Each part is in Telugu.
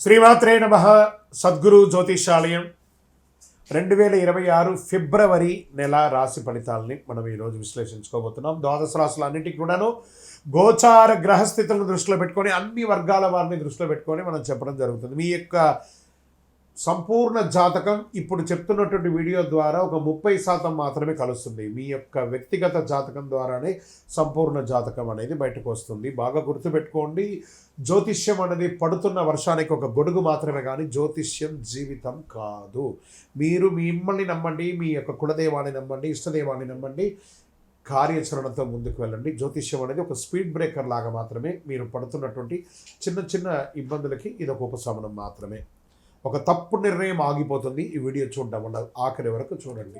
శ్రీమాత్రే నమః. సద్గురు జ్యోతిషాలయం 2026 ఫిబ్రవరి నెల రాశి ఫలితాలని మనం ఈరోజు విశ్లేషించుకోబోతున్నాం. ద్వాదశ రాశులన్నింటికి కూడాను గోచార గ్రహస్థితులను దృష్టిలో పెట్టుకొని అన్ని వర్గాల వారిని దృష్టిలో పెట్టుకొని మనం చెప్పడం జరుగుతుంది. మీ యొక్క సంపూర్ణ జాతకం ఇప్పుడు చెప్తున్నటువంటి వీడియో ద్వారా ఒక 30% మాత్రమే కలుస్తుంది. మీ యొక్క వ్యక్తిగత జాతకం ద్వారానే సంపూర్ణ జాతకం అనేది బయటకు వస్తుంది. బాగా గుర్తుపెట్టుకోండి, జ్యోతిష్యం అనేది పడుతున్న వర్షానికి ఒక గొడుగు మాత్రమే, కానీ జ్యోతిష్యం జీవితం కాదు. మీరు మిమ్మల్ని నమ్మండి, మీ యొక్క కులదేవాన్ని నమ్మండి, ఇష్టదేవాన్ని నమ్మండి, కార్యాచరణతో ముందుకు వెళ్ళండి. జ్యోతిష్యం అనేది ఒక స్పీడ్ బ్రేకర్ లాగా మాత్రమే. మీరు పడుతున్నటువంటి చిన్న చిన్న ఇబ్బందులకి ఇది ఒక ఉపశమనం మాత్రమే. ఒక తప్పు నిర్ణయం ఆగిపోతుంది. ఈ వీడియో చూడడం వల్ల ఆఖరి వరకు చూడండి.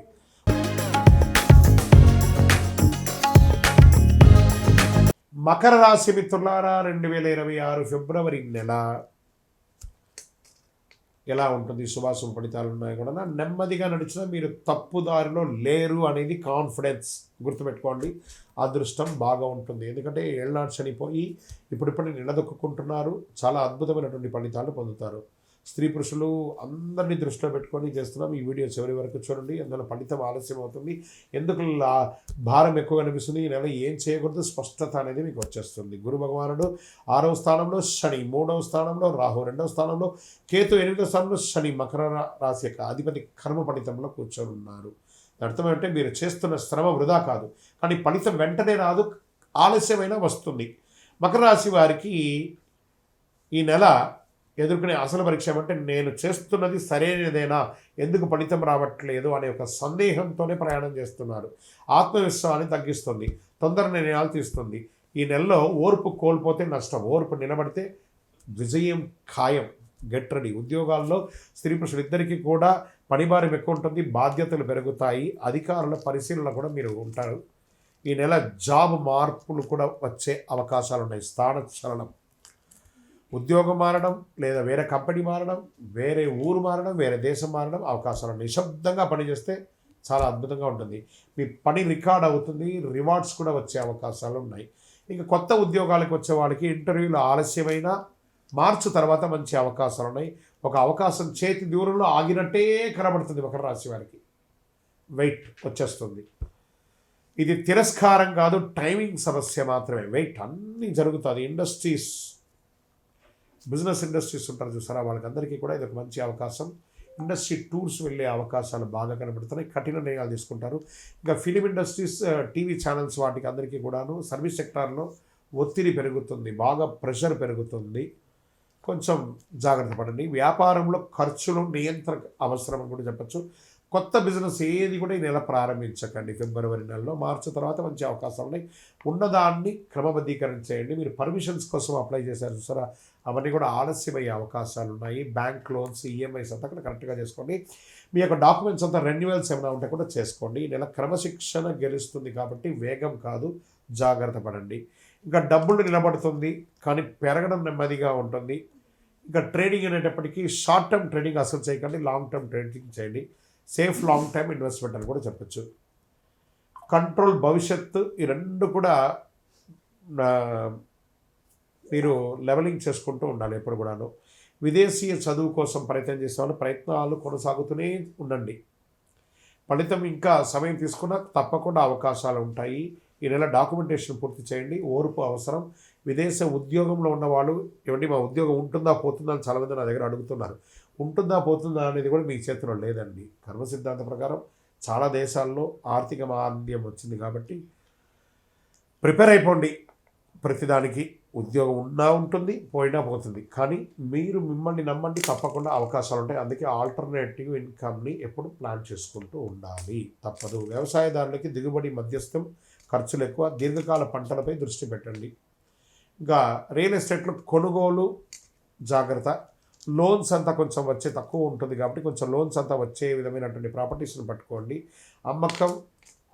మకర రాశి మిత్రులారా, 2026 ఫిబ్రవరి నెల ఎలా ఉంటుంది? శుభాశుభ ఫలితాలు ఉన్నాయి కూడా. నెమ్మదిగా నడిచినా మీరు తప్పుదారిలో లేరు అనేది కాన్ఫిడెన్స్. గుర్తుపెట్టుకోండి, అదృష్టం బాగా ఉంటుంది. ఎందుకంటే ఏళ్ళనాడు చనిపోయి ఇప్పుడిప్పుడు నిలదొక్కుంటున్నారు. చాలా అద్భుతమైనటువంటి ఫలితాలు పొందుతారు. స్త్రీ పురుషులు అందరినీ దృష్టిలో పెట్టుకొని చేస్తున్నాం. ఈ వీడియో చివరి వరకు చూడండి. అందులో ఫలితం ఆలస్యం అవుతుంది. ఎందుకు భారం ఎక్కువ అనిపిస్తుంది? ఈ నెల ఏం చేయకూడదు స్పష్టత అనేది మీకు వచ్చేస్తుంది. గురు భగవానుడు 6వ స్థానంలో, శని 3వ స్థానంలో, రాహు 2వ స్థానంలో, కేతు 8వ స్థానంలో, శని మకర రాశి యొక్క అధిపతి కర్మ ఫలితంలో కూర్చొని ఉన్నారు. అర్థం ఏంటంటే మీరు చేస్తున్న శ్రమ వృధా కాదు, కానీ ఫలితం వెంటనే రాదు, ఆలస్యమైనా వస్తుంది. మకర రాశి వారికి ఈ నెల ఎదుర్కొనే అసలు పరీక్ష ఏమంటే, నేను చేస్తున్నది సరైనదేనా, ఎందుకు ఫలితం రావట్లేదు అనే ఒక సందేహంతోనే ప్రయాణం చేస్తున్నారు. ఆత్మవిశ్వాసాన్ని తగ్గిస్తుంది, తొందర నిర్ణయాలు తీస్తుంది. ఈ నెలలో ఓర్పు కోల్పోతే నష్టం, ఓర్పు నిలబడితే విజయం ఖాయం. Get ready. ఉద్యోగాల్లో స్త్రీ పురుషులు ఇద్దరికీ కూడా పనిభారం ఎక్కువ ఉంటుంది, బాధ్యతలు పెరుగుతాయి, అధికారుల పరిశీలన కూడా మీరు ఉంటారు. ఈ నెల జాబ్ మార్పులు కూడా వచ్చే అవకాశాలు ఉన్నాయి. స్థాన చలనం, ఉద్యోగం మారడం, లేదా వేరే కంపెనీ మారడం, వేరే ఊరు మారడం, వేరే దేశం మారడం అవకాశాలు. నిశ్శబ్దంగా పనిచేస్తే చాలా అద్భుతంగా ఉంటుంది. మీ పని రికార్డ్ అవుతుంది, రివార్డ్స్ కూడా వచ్చే అవకాశాలు ఉన్నాయి. ఇంకా కొత్త ఉద్యోగాలకు వచ్చే వాళ్ళకి ఇంటర్వ్యూలు ఆలస్యమైన మార్చి తర్వాత మంచి అవకాశాలు ఉన్నాయి. ఒక అవకాశం చేతి దూరంలో ఆగినట్టే కనబడుతుంది మకర రాశి వారికి. వెయిట్ వచ్చేస్తుంది. ఇది తిరస్కారం కాదు, టైమింగ్ సమస్య మాత్రమే. వెయిట్, అన్నీ జరుగుతుంది. ఇండస్ట్రీస్, బిజినెస్ ఇండస్ట్రీస్ ఉంటారు చూసారా, వాళ్ళకందరికీ కూడా ఇది ఒక మంచి అవకాశం. ఇండస్ట్రీ టూర్స్ వెళ్ళే అవకాశాలు బాగా కనబడుతున్నాయి. కఠిన నిర్ణయాలు తీసుకుంటారు. ఇంకా ఫిలిం ఇండస్ట్రీస్, టీవీ ఛానల్స్, వాటికి అందరికీ కూడాను సర్వీస్ సెక్టార్లో ఒత్తిడి పెరుగుతుంది, బాగా ప్రెషర్ పెరుగుతుంది. కొంచెం జాగ్రత్త పడండి. వ్యాపారంలో ఖర్చులు నియంత్రణ అవసరం అని కూడా చెప్పచ్చు. కొత్త బిజినెస్ ఏది కూడా ఈ నెల ప్రారంభించకండి. ఫిబ్రవరి నెలలో, మార్చి తర్వాత మంచి అవకాశాలు ఉన్నాయి. ఉన్నదాన్ని క్రమబద్ధీకరణ చేయండి. మీరు పర్మిషన్స్ కోసం అప్లై చేశారు చూసారా, అవన్నీ కూడా ఆలస్యమయ్యే అవకాశాలు ఉన్నాయి. బ్యాంక్ లోన్స్, ఈఎంఐస్ అంతా కూడా కరెక్ట్గా చేసుకోండి. మీ యొక్క డాక్యుమెంట్స్ అంతా రెన్యువల్స్ ఏమైనా ఉంటే కూడా చేసుకోండి. ఈ నెల క్రమశిక్షణ గెలుస్తుంది కాబట్టి వేగం కాదు, జాగ్రత్త పడండి. ఇంకా డబ్బులు నిలబడుతుంది, కానీ పెరగడం నెమ్మదిగా ఉంటుంది. ఇంకా ట్రేడింగ్ అనేటప్పటికీ షార్ట్ టర్మ్ ట్రేడింగ్ అసలు చేయకండి, లాంగ్ టర్మ్ ట్రేడింగ్ చేయండి. సేఫ్ లాంగ్ టైమ్ ఇన్వెస్ట్మెంట్ అని కూడా చెప్పచ్చు. కంట్రోల్, భవిష్యత్తు, ఈ రెండు కూడా మీరు లెవెలింగ్ చేసుకుంటూ ఉండాలి ఎప్పుడు కూడాను. విదేశీయ చదువు కోసం ప్రయత్నం చేసేవాళ్ళు ప్రయత్నాలు కొనసాగుతూనే ఉండండి. ఫలితం ఇంకా సమయం తీసుకున్నా తప్పకుండా అవకాశాలు ఉంటాయి. ఈ నెల డాక్యుమెంటేషన్ పూర్తి చేయండి. ఓర్పు అవసరం. విదేశ ఉద్యోగంలో ఉన్నవాళ్ళు, ఏమంటే మా ఉద్యోగం ఉంటుందా పోతుందా అని చాలామంది నా దగ్గర అడుగుతున్నారు. ఉంటుందా పోతుందా అనేది కూడా మీ చేతిలో లేదండి. కర్మ సిద్ధాంత ప్రకారం చాలా దేశాల్లో ఆర్థిక మాంద్యం వచ్చింది కాబట్టి ప్రిపేర్ అయిపోండి. ప్రతిదానికి ఉద్యోగం ఉన్నా ఉంటుంది, పోయినా పోతుంది, కానీ మీరు మిమ్మల్ని నమ్మండి, తప్పకుండా అవకాశాలు ఉంటాయి. అందుకే ఆల్టర్నేటివ్ ఇన్కమ్ని ఎప్పుడు ప్లాన్ చేసుకుంటూ ఉండాలి, తప్పదు. వ్యవసాయదారులకి దిగుబడి మధ్యస్థం, ఖర్చులు ఎక్కువ, దీర్ఘకాల పంటలపై దృష్టి పెట్టండి. ఇంకా రియల్ ఎస్టేట్లో కొనుగోలు జాగ్రత్త. లోన్స్ అంతా కొంచెం వచ్చే తక్కువ ఉంటుంది కాబట్టి కొంచెం లోన్స్ అంతా వచ్చే విధమైనటువంటి ప్రాపర్టీస్ని పట్టుకోండి. అమ్మకం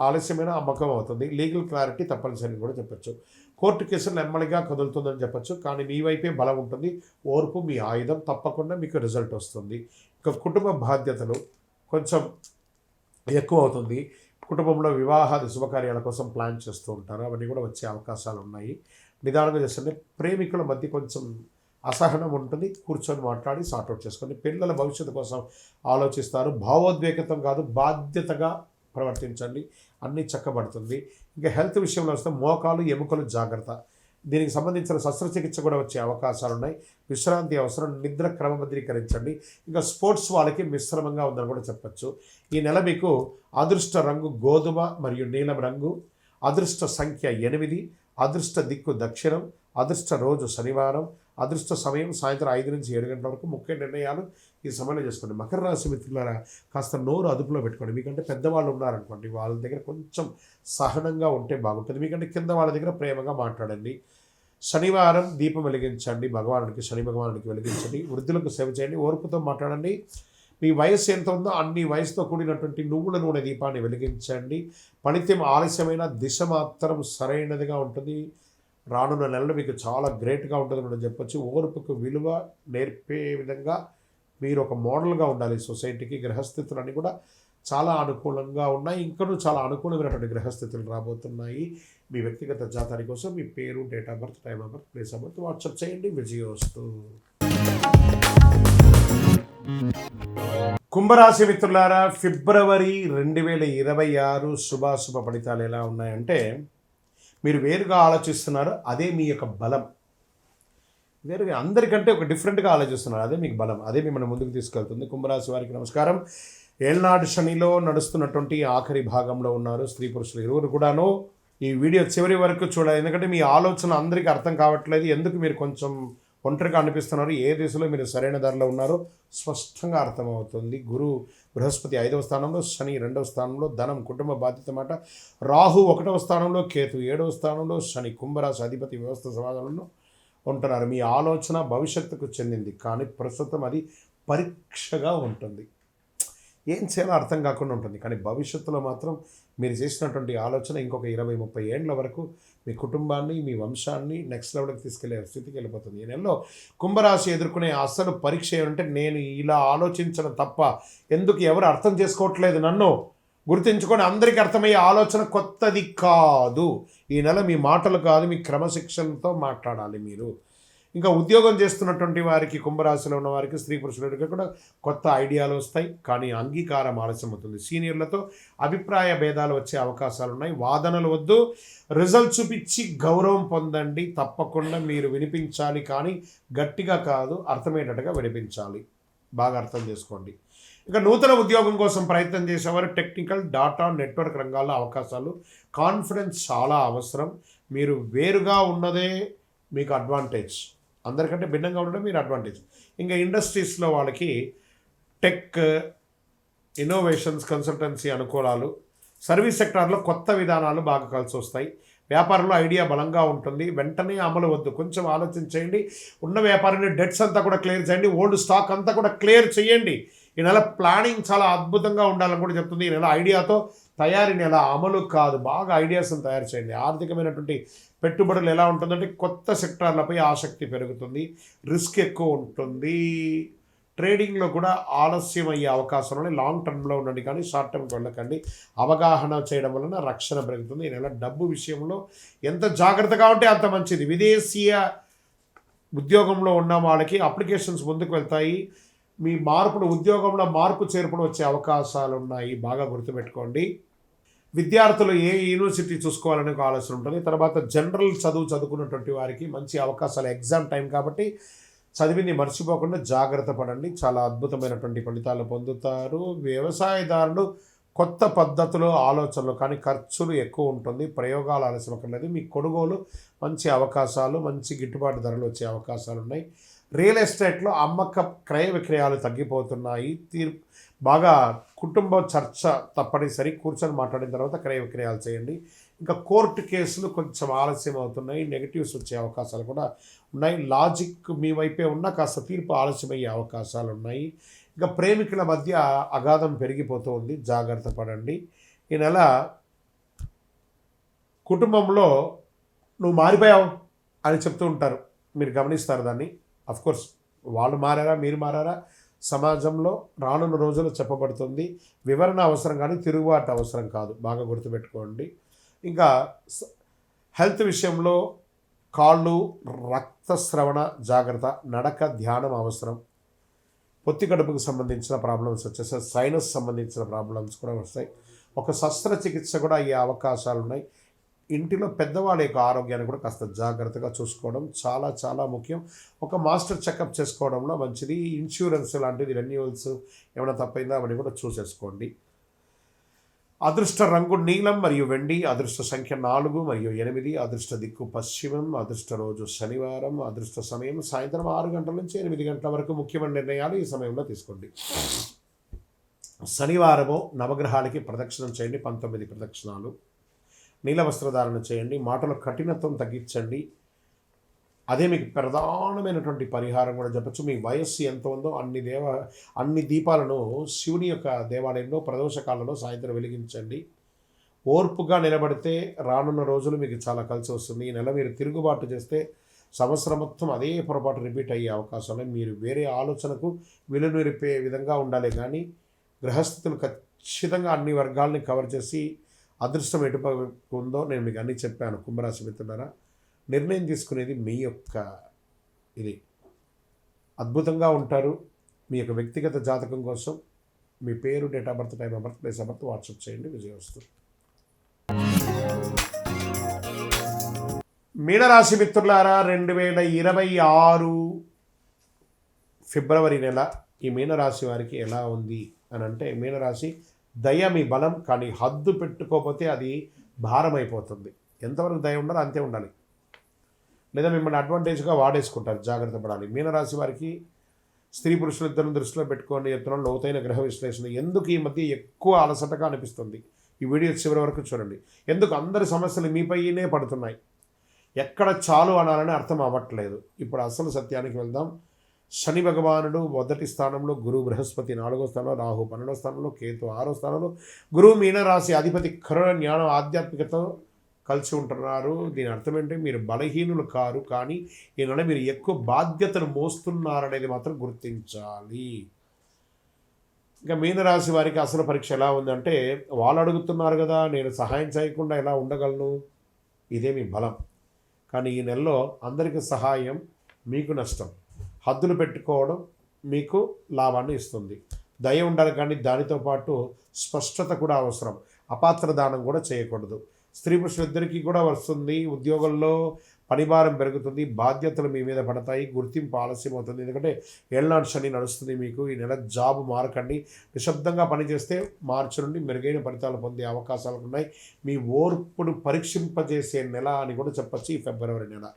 ఆలస్యమైన అమ్మకం అవుతుంది. లీగల్ క్లారిటీ తప్పనిసరి కూడా చెప్పచ్చు. కోర్టు కేసులు నెమ్మదిగా కదులుతుందని చెప్పచ్చు, కానీ మీ వైపే బలం ఉంటుంది. ఓర్పు మీ ఆయుధం, తప్పకుండా మీకు రిజల్ట్ వస్తుంది. ఇంకా కుటుంబ బాధ్యతలు కొంచెం ఎక్కువ అవుతుంది. కుటుంబంలో వివాహాది శుభకార్యాల కోసం ప్లాన్ చేస్తూ ఉంటారు, అవన్నీ కూడా వచ్చే అవకాశాలు ఉన్నాయి. నిదానంగా చేస్తుంటే ప్రేమికుల మధ్య కొంచెం అసహనం ఉంటుంది, కూర్చొని మాట్లాడి సార్ట్అవుట్ చేసుకోండి. పిల్లల భవిష్యత్తు కోసం ఆలోచిస్తారు, భావోద్వేగతం కాదు బాధ్యతగా ప్రవర్తించండి, అన్నీ చక్కబడుతుంది. ఇంకా హెల్త్ విషయంలో వస్తే మోకాలు ఎముకలు జాగ్రత్త, దీనికి సంబంధించిన శస్త్రచికిత్స కూడా వచ్చే అవకాశాలు ఉన్నాయి. విశ్రాంతి అవసరం, నిద్ర క్రమబద్ధీకరించండి. ఇంకా స్పోర్ట్స్ వాళ్ళకి మిశ్రమంగా ఉందని కూడా చెప్పచ్చు. ఈ నెల మీకు అదృష్ట రంగు గోధుమ మరియు నీలం రంగు, అదృష్ట సంఖ్య 8, అదృష్ట దిక్కు దక్షిణం, అదృష్ట రోజు శనివారం, అదృష్ట సమయం సాయంత్రం 5 నుంచి 7 గంటల వరకు. ముఖ్య నిర్ణయాలు ఈ సమయంలో చేసుకోండి. మకర రాశి మిత్రులారా, కాస్త నోరు అదుపులో పెట్టుకోండి. మీకంటే పెద్దవాళ్ళు ఉన్నారనుకోండి, వాళ్ళ దగ్గర కొంచెం సహనంగా ఉంటే బాగుంటుంది. మీకంటే కింద వాళ్ళ దగ్గర ప్రేమగా మాట్లాడండి. శనివారం దీపం వెలిగించండి, భగవానుడికి శని భగవానుడికి వెలిగించండి. వృద్ధులకు సేవ చేయండి, ఓర్పుతో మాట్లాడండి. మీ వయసు ఎంత ఉందో అన్ని వయసుతో కూడినటువంటి నువ్వుల నూనె దీపాన్ని వెలిగించండి. ఫలితం ఆలస్యమైన దిశ మాత్రం సరైనదిగా ఉంటుంది. రానున్న నెలలు మీకు చాలా గ్రేట్గా ఉంటుంది మనం చెప్పొచ్చు. ఓర్పుకు విలువ నేర్పే విధంగా మీరు ఒక మోడల్గా ఉండాలి సొసైటీకి. గ్రహస్థితులన్నీ కూడా చాలా అనుకూలంగా ఉన్నాయి, ఇంకనూ చాలా అనుకూలమైనటువంటి గ్రహస్థితులు రాబోతున్నాయి. మీ వ్యక్తిగత జాతర కోసం మీ పేరు, date of birth, time of birth, place of birth WhatsApp చేయండి. విజయోస్తు. కుంభరాశి మిత్రులారా, ఫిబ్రవరి 2026 శుభాశుభ ఫలితాలు ఎలా ఉన్నాయంటే, మీరు వేరుగా ఆలోచిస్తున్నారు, అదే మీ యొక్క బలం. వేరుగా అందరికంటే ఒక డిఫరెంట్గా ఆలోచిస్తున్నారు, అదే మీకు బలం, అదే మిమ్మల్ని ముందుకు తీసుకెళ్తుంది. కుంభరాశి వారికి నమస్కారం. ఏళ్నాడు శనిలో నడుస్తున్నటువంటి ఆఖరి భాగంలో ఉన్నారు స్త్రీ పురుషులు ఇరువురు కూడాను. ఈ వీడియో చివరి వరకు చూడాలి, ఎందుకంటే మీ ఆలోచన అందరికీ అర్థం కావట్లేదు. ఎందుకు మీరు కొంచెం ఒంటరిగా అనిపిస్తున్నారు, ఏ దిశలో మీరు సరైన దారిలో ఉన్నారో స్పష్టంగా అర్థమవుతుంది. బృహస్పతి 5వ స్థానంలో, శని 2వ స్థానంలో, ధనం కుటుంబ బాధ్యత మాట. రాహు 1వ స్థానంలో, కేతు 7వ స్థానంలో, శని కుంభరాశి అధిపతి వ్యవస్థ సమాధానంలో ఉంటున్నారు. మీ ఆలోచన భవిష్యత్తుకు చెందింది, కానీ ప్రస్తుతం అది పరీక్షగా ఉంటుంది. ఏం చేయాలో అర్థం కాకుండా ఉంటుంది, కానీ భవిష్యత్తులో మాత్రం మీరు చేసినటువంటి ఆలోచన ఇంకొక 20-30 ఏళ్ల వరకు మీ కుటుంబాన్ని, మీ వంశాన్ని నెక్స్ట్ లెవెల్కి తీసుకెళ్లే స్థితికి వెళ్ళిపోతుంది. ఈ నెలలో కుంభరాశి ఎదుర్కొనే అసలు పరీక్ష ఏమంటే, నేను ఇలా ఆలోచించడం తప్ప ఎందుకు ఎవరు అర్థం చేసుకోవట్లేదు నన్ను గుర్తించుకొని అందరికీ అర్థమయ్యే ఆలోచన కొత్తది కాదు. ఈ నెల మీ మాటలు కాదు, మీ క్రమశిక్షణతో మాట్లాడాలి మీరు. ఇంకా ఉద్యోగం చేస్తున్నటువంటి వారికి, కుంభరాశిలో ఉన్న వారికి, స్త్రీ పురుషులకి కూడా కొత్త ఐడియాలు వస్తాయి, కానీ అంగీకారం ఆలస్యం అవుతుంది. సీనియర్లతో అభిప్రాయ భేదాలు వచ్చే అవకాశాలు ఉన్నాయి. వాదనలు వద్దు, రిజల్ట్ చూపించి గౌరవం పొందండి. తప్పకుండా మీరు వినిపించాలి, కానీ గట్టిగా కాదు, అర్థమయ్యేటట్టుగా వినిపించాలి. బాగా అర్థం చేసుకోండి. ఇక నూతన ఉద్యోగం కోసం ప్రయత్నం చేసేవారు టెక్నికల్, డాటా, నెట్వర్క్ రంగాల్లో అవకాశాలు. కాన్ఫిడెన్స్ చాలా అవసరం. మీరు వేరుగా ఉన్నదే మీకు అడ్వాంటేజ్, అందరికంటే భిన్నంగా ఉండడం మీరు అడ్వాంటేజ్. ఇంకా ఇండస్ట్రీస్లో వాళ్ళకి టెక్, ఇన్నోవేషన్స్, కన్సల్టెన్సీ అనుకూలాలు. సర్వీస్ సెక్టార్లో కొత్త విధానాలు బాగా కలిసి వస్తాయి. వ్యాపారంలో ఐడియా బలంగా ఉంటుంది, వెంటనే అమలు వద్దు, కొంచెం ఆలోచించేయండి. ఉన్న వ్యాపారాన్ని డెట్స్ అంతా కూడా క్లియర్ చేయండి, ఓల్డ్ స్టాక్ అంతా కూడా క్లియర్ చేయండి. ఈ నెల ప్లానింగ్ చాలా అద్భుతంగా ఉండాలని కూడా చెప్తుంది. ఈ నెల ఐడియాతో తయారీ నెల, అమలు కాదు, బాగా ఐడియాస్ని తయారు చేయండి. ఆర్థికమైనటువంటి పెట్టుబడులు ఎలా ఉంటుందంటే, కొత్త సెక్టార్లపై ఆసక్తి పెరుగుతుంది, రిస్క్ ఎక్కువ ఉంటుంది. ట్రేడింగ్లో కూడా ఆలస్యం అయ్యే అవకాశం ఉన్నాయి. లాంగ్ టర్మ్లో ఉండండి, కానీ షార్ట్ టర్మ్కి వెళ్ళకండి. అవగాహన చేయడం వలన రక్షణ పెరుగుతుంది. ఈ నెల డబ్బు విషయంలో ఎంత జాగ్రత్తగా ఉంటే అంత మంచిది. విదేశీయ ఉద్యోగంలో ఉన్న వాళ్ళకి అప్లికేషన్స్ ముందుకు వెళ్తాయి. మీ ఉద్యోగంలో మార్పు చేర్పులు వచ్చే అవకాశాలు ఉన్నాయి, బాగా గుర్తుపెట్టుకోండి. విద్యార్థులు ఏ యూనివర్సిటీ చూసుకోవాలనే ఒక ఆలోచన ఉంటుంది. తర్వాత జనరల్ చదువుకున్నటువంటి వారికి మంచి అవకాశాలు, ఎగ్జామ్ టైం కాబట్టి చదివింది మర్చిపోకుండా జాగ్రత్త పడండి. చాలా అద్భుతమైనటువంటి ఫలితాలు పొందుతారు. వ్యవసాయదారులు కొత్త పద్ధతులు, ఆలోచనలు, కానీ ఖర్చులు ఎక్కువ ఉంటుంది. ప్రయోగాలు ఆలస్యం అక్కర్లేదు. మీ కొనుగోలు మంచి అవకాశాలు, మంచి గిట్టుబాటు ధరలు వచ్చే అవకాశాలు ఉన్నాయి. రియల్ ఎస్టేట్లో అమ్మక క్రయ విక్రయాలు తగ్గిపోతున్నాయి. బాగా కుటుంబ చర్చ తప్పనిసరి, కూర్చొని మాట్లాడిన తర్వాత క్రయ విక్రయాలు చేయండి. ఇంకా కోర్టు కేసులు కొంచెం ఆలస్యం అవుతున్నాయి, నెగిటివ్స్ వచ్చే అవకాశాలు కూడా ఉన్నాయి. లాజిక్ మీ వైపే ఉన్నా కాస్త తీర్పు ఆలస్యమయ్యే అవకాశాలు ఉన్నాయి. ఇంకా ప్రేమికుల మధ్య అగాధం పెరిగిపోతూ ఉంది, జాగ్రత్త పడండి. ఈ నెల కుటుంబంలో నువ్వు మారిపోయావు అని చెప్తూ ఉంటారు, మీరు గమనిస్తారు దాన్ని. అఫ్కోర్స్ వాళ్ళు మారారా, మీరు మారారా, సమాజంలో రానున్న రోజుల్లో చెప్పబడుతుంది. వివరణ అవసరం కానీ తిరుగుబాటు అవసరం కాదు, బాగా గుర్తుపెట్టుకోండి. ఇంకా హెల్త్ విషయంలో కాళ్ళు, రక్తస్రవణ జాగ్రత్త, నడక, ధ్యానం అవసరం. పొత్తి కడుపుకు సంబంధించిన ప్రాబ్లమ్స్ వచ్చేసి సైనస్ సంబంధించిన ప్రాబ్లమ్స్ కూడా వస్తాయి. ఒక శస్త్రచికిత్స కూడా అయ్యే అవకాశాలు ఉన్నాయి. ఇంటిలో పెద్దవాళ్ళ యొక్క ఆరోగ్యాన్ని కూడా కాస్త జాగ్రత్తగా చూసుకోవడం చాలా చాలా ముఖ్యం. ఒక మాస్టర్ చెకప్ చేసుకోవడంలో మంచిది. ఇన్సూరెన్స్ లాంటిది రెన్యూవల్స్ ఏమైనా తప్పైందా అవన్నీ కూడా చూసేసుకోండి. అదృష్ట రంగు నీలం మరియు వెండి, అదృష్ట సంఖ్య 4 మరియు 8, అదృష్ట దిక్కు పశ్చిమం, అదృష్ట రోజు శనివారం, అదృష్ట సమయం సాయంత్రం 6 గంటల నుంచి 8 గంటల వరకు. ముఖ్యమైన నిర్ణయాలు ఈ సమయంలో తీసుకోండి. శనివారము నవగ్రహాలకి ప్రదక్షిణం చేయండి, 19 ప్రదక్షిణాలు. నీల వస్త్రధారణ చేయండి. మాటల కఠినత్వం తగ్గించండి. అదే మీకు ప్రధానమైనటువంటి పరిహారం కూడా చెప్పచ్చు. మీ వయస్సు ఎంత ఉందో అన్ని దీపాలను శివుని యొక్క దేవాలయంలో ప్రదోషకాలంలో సాయంత్రం వెలిగించండి. ఓర్పుగా నిలబడితే రానున్న రోజులు మీకు చాలా కలిసి వస్తుంది. ఈ నెల మీరు తిరుగుబాటు చేస్తే సంవత్సరం మొత్తం అదే పొరపాటు రిపీట్ అయ్యే అవకాశాలు. మీరు వేరే ఆలోచనకు విలునిరిపే విధంగా ఉండాలి. కానీ గ్రహస్థితులు ఖచ్చితంగా అన్ని వర్గాల్ని కవర్ చేసి అదృష్టం ఎటుపైపు ఉందో నేను మీకు అన్నీ చెప్పాను. కుంభరాశి మిత్రులారా, నిర్ణయం తీసుకునేది మీ యొక్క ఇది. అద్భుతంగా ఉంటారు. మీ యొక్క వ్యక్తిగత జాతకం కోసం మీ పేరు, date of birth, time of birth, place of birth WhatsApp చేయండి. విజయవస్తు. మీనరాశి మిత్రులారా, 2026 ఫిబ్రవరి నెల ఈ మీనరాశి వారికి ఎలా ఉంది అని అంటే, మీనరాశి దయ మీ బలం, కానీ హద్దు పెట్టుకోకపోతే అది భారం అయిపోతుంది. ఎంతవరకు దయ ఉండాలో అంతే ఉండాలి, లేదా మిమ్మల్ని అడ్వాంటేజ్గా వాడేసుకుంటారు. జాగ్రత్త పడాలి. మీనరాశి వారికి స్త్రీ పురుషులు ఇద్దరిని దృష్టిలో పెట్టుకొని ఎత్తున లోతైన గ్రహ విశ్లేషణ. ఎందుకు ఈ మధ్య ఎక్కువ అలసటగా అనిపిస్తుంది? ఈ వీడియో చివరి వరకు చూడండి. ఎందుకు అందరి సమస్యలు మీపైనే పడుతున్నాయి? ఎక్కడ చాలు అనాలని అర్థం అవ్వట్లేదు. ఇప్పుడు అసలు సత్యానికి వెళ్దాం. శని భగవానుడు మొదటి స్థానంలో, గురువు బృహస్పతి 4వ స్థానంలో, రాహు 12వ స్థానంలో, కేతు 6వ స్థానంలో, గురువు మీనరాశి అధిపతి కరుణ, జ్ఞానం, ఆధ్యాత్మికతో కలిసి ఉంటున్నారు. దీని అర్థం ఏంటి? మీరు బలహీనులు కారు, కానీ ఈ నెల మీరు ఎక్కువ బాధ్యతను మోస్తున్నారనేది మాత్రం గుర్తించాలి. ఇంకా మీనరాశి వారికి అసలు పరీక్ష ఎలా ఉందంటే, వాళ్ళు అడుగుతున్నారు కదా, నేను సహాయం చేయకుండా ఎలా ఉండగలను? ఇదే మీ బలం. కానీ ఈ నెలలో అందరికీ సహాయం మీకు నష్టం. హద్దులు పెట్టుకోవడం మీకు లాభాన్ని ఇస్తుంది. దయ ఉండాలి, కానీ దానితో పాటు స్పష్టత కూడా అవసరం. అపాత్ర దానం కూడా చేయకూడదు. స్త్రీ పురుషులిద్దరికీ కూడా వస్తుంది. ఉద్యోగంలో పనిభారం పెరుగుతుంది. బాధ్యతలు మీ మీద పడతాయి. గుర్తింపు ఆలస్యం అవుతుంది. ఎందుకంటే ఏళ్ళనాడు శని నడుస్తుంది మీకు. ఈ నెల జాబ్ మారకండి. నిశ్శబ్దంగా పనిచేస్తే మార్చి నుండి మెరుగైన ఫలితాలు పొందే అవకాశాలు ఉన్నాయి. మీ ఓర్పును పరీక్షింపజేసే నెల అని కూడా చెప్పచ్చు ఈ ఫిబ్రవరి నెల.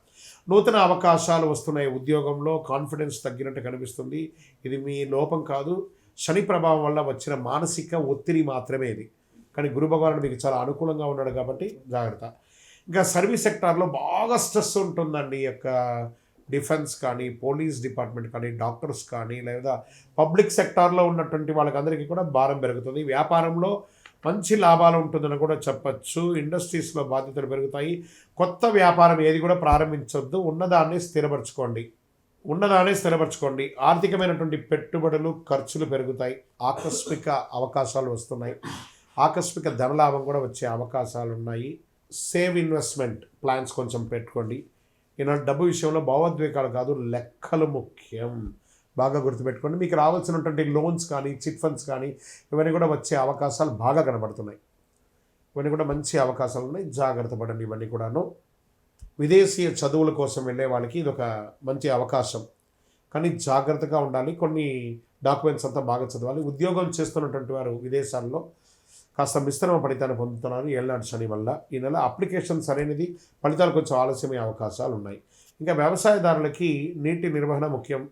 నూతన అవకాశాలు వస్తున్నాయి. ఉద్యోగంలో కాన్ఫిడెన్స్ తగ్గినట్టు కనిపిస్తుంది. ఇది మీ లోపం కాదు, శని ప్రభావం వల్ల వచ్చిన మానసిక ఒత్తిడి మాత్రమే ఇది. కానీ గురు భగవానుడు మీకు చాలా అనుకూలంగా ఉన్నాడు కాబట్టి జాగ్రత్త. ఇంకా సర్వీస్ సెక్టార్లో బాగా స్ట్రెస్ ఉంటుందండి. ఈ యొక్క డిఫెన్స్ కానీ, పోలీస్ డిపార్ట్మెంట్ కానీ, డాక్టర్స్ కానీ, లేదా పబ్లిక్ సెక్టార్లో ఉన్నటువంటి వాళ్ళకందరికీ కూడా భారం పెరుగుతుంది. వ్యాపారంలో మంచి లాభాలు ఉంటుందని కూడా చెప్పచ్చు. ఇండస్ట్రీస్లో బాధ్యతలు పెరుగుతాయి. కొత్త వ్యాపారం ఏది కూడా ప్రారంభించొద్దు. ఉన్నదాన్ని స్థిరపరచుకోండి. ఆర్థికమైనటువంటి పెట్టుబడులు, ఖర్చులు పెరుగుతాయి. ఆకస్మిక అవకాశాలు వస్తున్నాయి. ఆకస్మిక ధనలాభం కూడా వచ్చే అవకాశాలు ఉన్నాయి. సేవ్ ఇన్వెస్ట్మెంట్ ప్లాన్స్ కొంచెం పెట్టుకోండి. ఈనాడు డబ్బు విషయంలో భావోద్వేగాలు కాదు, లెక్కలు ముఖ్యం. బాగా గుర్తుపెట్టుకోండి. మీకు రావాల్సినటువంటి లోన్స్ కానీ, చిట్ ఫండ్స్ కానీ ఇవన్నీ కూడా వచ్చే అవకాశాలు బాగా కనబడుతున్నాయి. ఇవన్నీ కూడా మంచి అవకాశాలు ఉన్నాయి. జాగ్రత్త పడండి. ఇవన్నీ కూడాను విదేశీయ చదువుల కోసం వెళ్ళే వాళ్ళకి ఇది ఒక మంచి అవకాశం, కానీ జాగ్రత్తగా ఉండాలి. కొన్ని డాక్యుమెంట్స్ అంతా బాగా చదవాలి. ఉద్యోగం చేస్తున్నటువంటి వారు విదేశాల్లో కాస్త మిశ్రమ ఫలితాన్ని పొందుతున్నారు ఏళ్ళనాడు శని వల్ల. ఈ నెల అప్లికేషన్ సరైనది, ఫలితాలు కొంచెం ఆలస్యమయ్యే అవకాశాలు ఉన్నాయి. ఇంకా వ్యవసాయదారులకి నీటి నిర్వహణ ముఖ్యం.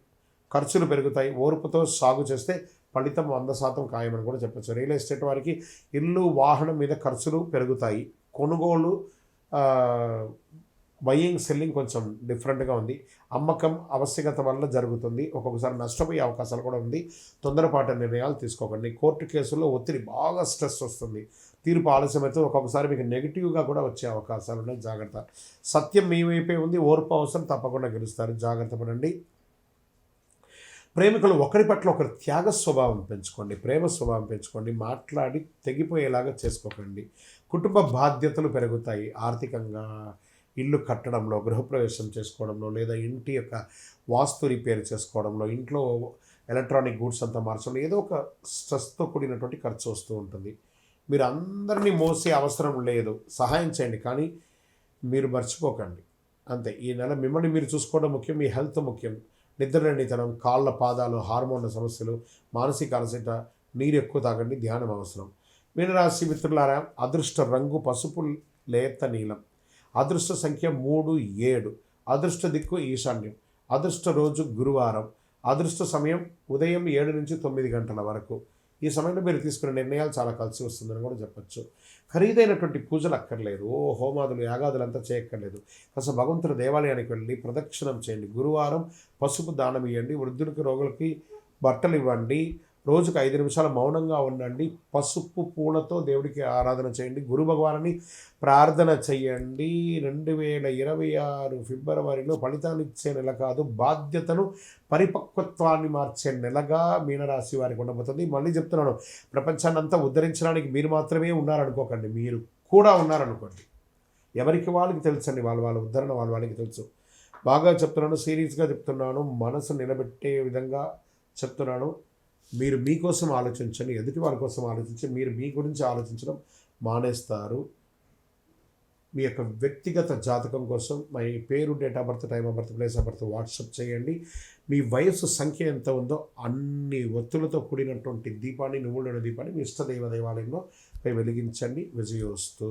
ఖర్చులు పెరుగుతాయి. ఓర్పుతో సాగు చేస్తే ఫలితం 100% ఖాయమని కూడా చెప్పచ్చు. రియల్ ఎస్టేట్ వారికి ఇల్లు, వాహనం మీద ఖర్చులు పెరుగుతాయి. కొనుగోలు, బయింగ్, సెల్లింగ్ కొంచెం డిఫరెంట్గా ఉంది. అమ్మకం ఆవశ్యకత వల్ల జరుగుతుంది. ఒక్కొక్కసారి నష్టపోయే అవకాశాలు కూడా ఉంది. తొందరపాటు నిర్ణయాలు తీసుకోకండి. కోర్టు కేసుల్లో ఒత్తిడి, బాగా స్ట్రెస్ వస్తుంది. తీర్పు ఆలస్యమైతే ఒక్కొక్కసారి మీకు నెగిటివ్గా కూడా వచ్చే అవకాశాలు ఉన్నాయి. జాగ్రత్త. సత్యం మీ వైపే ఉంది. ఓర్పు అవసరం. తప్పకుండా గెలుస్తారు. జాగ్రత్త పడండి. ప్రేమికులు ఒకరి పట్ల ఒకరు త్యాగ స్వభావం పెంచుకోండి. ప్రేమ స్వభావం పెంచుకోండి. మాట్లాడి తెగిపోయేలాగా చేసుకోకండి. కుటుంబ బాధ్యతలు పెరుగుతాయి. ఆర్థికంగా ఇల్లు కట్టడంలో, గృహప్రవేశం చేసుకోవడంలో, లేదా ఇంటి యొక్క వాస్తు రిపేర్ చేసుకోవడంలో, ఇంట్లో ఎలక్ట్రానిక్ గూడ్స్ అంతా మార్చడంలో ఏదో ఒక స్ట్రెస్తో కూడినటువంటి ఖర్చు వస్తూ ఉంటుంది. మీరు అందరినీ మోసే అవసరం లేదు, సహాయం చేయండి, కానీ మీరు మర్చిపోకండి. అంతే, ఈ నెల మిమ్మల్ని మీరు చూసుకోవడం ముఖ్యం, మీ హెల్త్ ముఖ్యం. నిద్రలేనితనం, కాళ్ళ పాదాలు, హార్మోన్ల సమస్యలు, మానసిక అలసట, నీరు ఎక్కువ తాగండి, ధ్యానం అవసరం. మీనరాశి మిత్రులారా, అదృష్ట రంగు పసుపు లేత నీలం, అదృష్ట సంఖ్య 3, 7, అదృష్ట దిక్కు ఈశాన్యం, అదృష్ట రోజు గురువారం, అదృష్ట సమయం ఉదయం 7 నుంచి 9 గంటల వరకు. ఈ సమయంలో మీరు తీసుకునే నిర్ణయాలు చాలా కలిసి వస్తుందని కూడా చెప్పచ్చు. ఖరీదైనటువంటి పూజలు అక్కర్లేదు, హోమాదులు యాగాదులు అంతా చేయక్కర్లేదు. కాస్త భగవంతుడి దేవాలయానికి వెళ్ళి ప్రదక్షిణం చేయండి. గురువారం పసుపు దానం ఇవ్వండి. వృద్ధులకి, రోగులకి బట్టలు ఇవ్వండి. రోజుకు 5 నిమిషాలు మౌనంగా ఉండండి. పసుపు పూలతో దేవుడికి ఆరాధన చేయండి. గురు భగవాన్ని ప్రార్థన చేయండి. 2026 ఫిబ్రవరిలో ఫలితాన్ని ఇచ్చే నెల కాదు, బాధ్యతను పరిపక్వత్వాన్ని మార్చే నెలగా మీనరాశి వారికి ఉండబోతుంది. మళ్ళీ చెప్తున్నాను, ప్రపంచాన్ని అంతా ఉద్ధరించడానికి మీరు మాత్రమే ఉన్నారనుకోకండి, మీరు కూడా ఉన్నారనుకోండి. ఎవరికి వాళ్ళకి తెలుసండి, వాళ్ళ ఉద్ధరణ వాళ్ళకి తెలుసు. బాగా చెప్తున్నాను, సీరియస్గా చెప్తున్నాను, మనసు నిలబెట్టే విధంగా చెప్తున్నాను. మీరు మీకోసం ఆలోచించండి, ఎదుటి వారి కోసం ఆలోచించి మీరు మీ గురించి ఆలోచించడం మానేస్తారు. మీ యొక్క వ్యక్తిగత జాతకం కోసం మీ పేరు, date of birth, time of birth, place of birth WhatsApp చేయండి. మీ వయస్సు సంఖ్య ఎంత ఉందో అన్ని ఒత్తులతో కూడినటువంటి దీపాన్ని, నువ్వుల దీపాన్ని మీ ఇష్టదైవ దేవాలయంలో వెలిగించండి. విజయోస్తు.